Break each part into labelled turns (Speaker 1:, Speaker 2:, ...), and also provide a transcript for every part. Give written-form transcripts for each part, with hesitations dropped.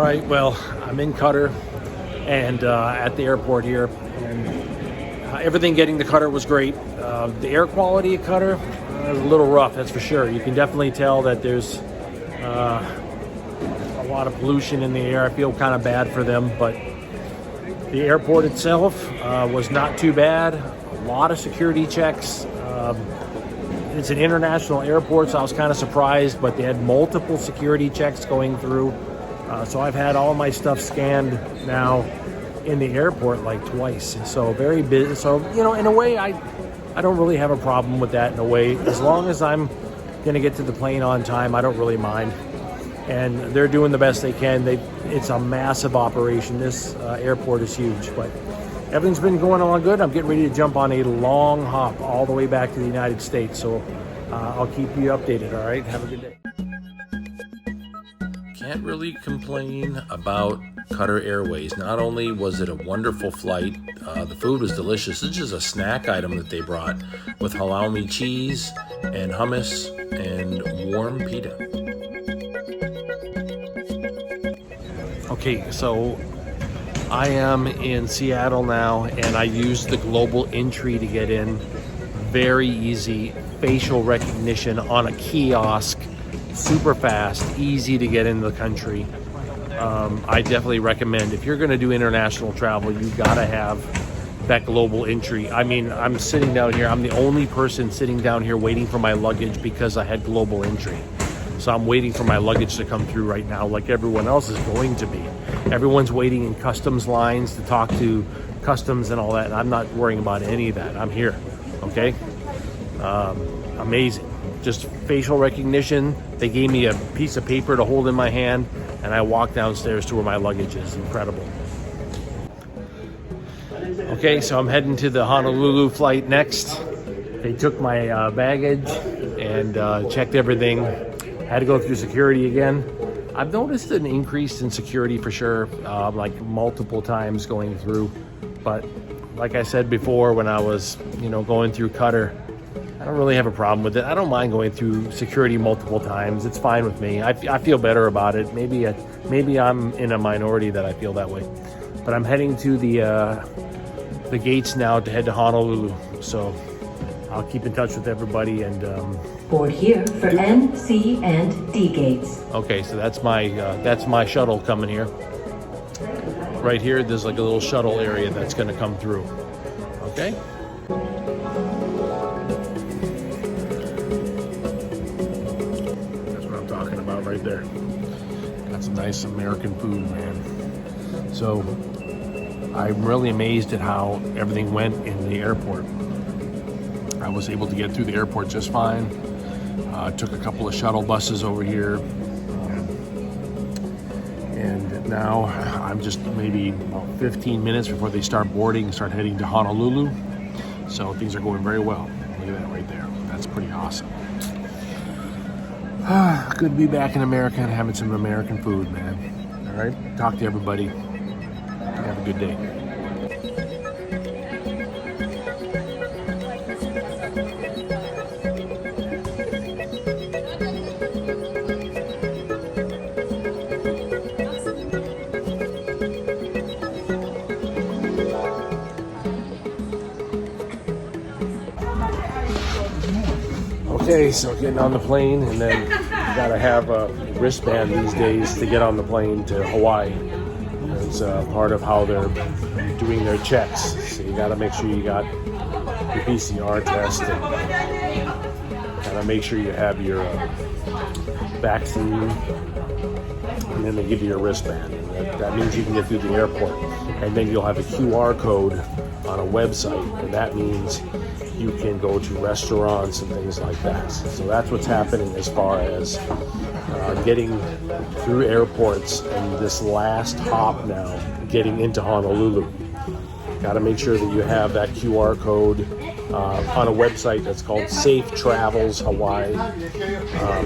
Speaker 1: right, well, I'm in Qatar and at the airport here, and everything getting to Qatar was great. The air quality at Qatar is a little rough, that's for sure. You can definitely tell that there's a lot of pollution in the air. I feel kind of bad for them, but the airport itself was not too bad. A lot of security checks. It's an international airport, so I was kind of surprised, but they had multiple security checks going through. So I've had all my stuff scanned now in the airport like twice. So very busy. So, you know, in a way, I don't really have a problem with that in a way. As long as I'm going to get to the plane on time, I don't really mind. And they're doing the best they can. It's a massive operation. This airport is huge, but everything's been going along good. I'm getting ready to jump on a long hop all the way back to the United States. So I'll keep you updated, all right? Have a good day. Can't really complain about Qatar Airways. Not only was it a wonderful flight, the food was delicious. This is a snack item that they brought with halloumi cheese and hummus and warm pita. Okay, so I am in Seattle now, and I used the global entry to get in. Very easy, facial recognition on a kiosk, super fast, easy to get into the country. I definitely recommend, if you're going to do international travel, you got to have that global entry. I mean, I'm sitting down here, I'm the only person sitting down here waiting for my luggage because I had global entry. So I'm waiting for my luggage to come through right now, like everyone else is going to be. Everyone's waiting in customs lines to talk to customs and all that, and I'm not worrying about any of that. I'm here, okay? Amazing. Just facial recognition. They gave me a piece of paper to hold in my hand, and I walked downstairs to where my luggage is. Incredible. Okay, so I'm heading to the Honolulu flight next. They took my baggage and checked everything. Had to go through security again. I've noticed an increase in security for sure, like multiple times going through. But like I said before, when I was, going through Qatar, I don't really have a problem with it. I don't mind going through security multiple times. It's fine with me. I feel better about it. Maybe I'm in a minority that I feel that way. But I'm heading to the gates now to head to Honolulu. So I'll keep in touch with everybody and
Speaker 2: board here for N, C, and D gates.
Speaker 1: Okay, so that's my shuttle coming here. Right here, there's like a little shuttle area that's going to come through. Okay. That's what I'm talking about right there. Got some nice American food, man. So I'm really amazed at how everything went in the airport. I was able to get through the airport just fine. Took a couple of shuttle buses over here. And now I'm just maybe about 15 minutes before they start boarding and start heading to Honolulu. So things are going very well. Look at that right there. That's pretty awesome. Good to be back in America and having some American food, man. All right, talk to everybody. Have a good day. Okay, so getting on the plane, and then you gotta have a wristband these days to get on the plane to Hawaii. It's part of how they're doing their checks. So you gotta make sure you got your PCR test, and gotta make sure you have your vaccine, and then they give you your wristband. And that means you can get through the airport, and then you'll have a QR code on a website, and that means you can go to restaurants and things like that. So that's what's happening as far as getting through airports, and this last hop now, getting into Honolulu. Got to make sure that you have that QR code on a website that's called Safe Travels Hawaii.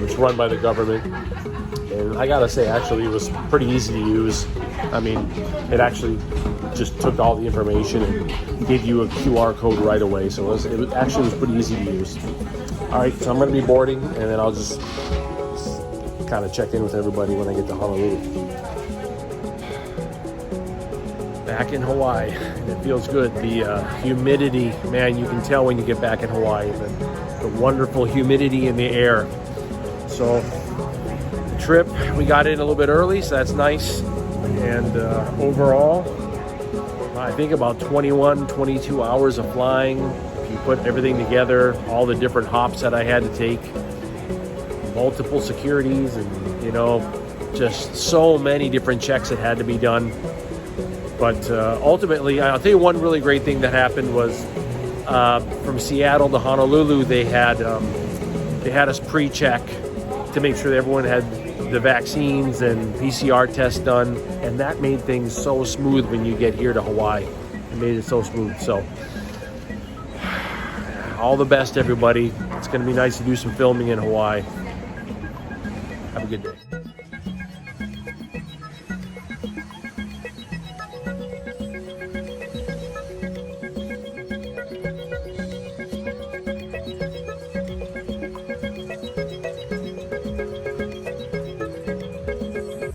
Speaker 1: It's run by the government. And I gotta say, actually, it was pretty easy to use. I mean, it actually just took all the information and gave you a QR code right away. So it was pretty easy to use. All right, so I'm gonna be boarding, and then I'll just kind of check in with everybody when I get to Honolulu. Back in Hawaii, and it feels good. The humidity, man, you can tell when you get back in Hawaii, the wonderful humidity in the air. So the trip, we got in a little bit early, so that's nice. And overall, I think about 21, 22 hours of flying. If you put everything together, all the different hops that I had to take, multiple securities, and you know, just so many different checks that had to be done. But ultimately, I'll tell you one really great thing that happened was from Seattle to Honolulu, they had us pre-check to make sure that everyone had the vaccines and PCR tests done, and that made things so smooth when you get here to Hawaii. It made it so smooth. So all the best, everybody. It's going to be nice to do some filming in Hawaii. Have a good day.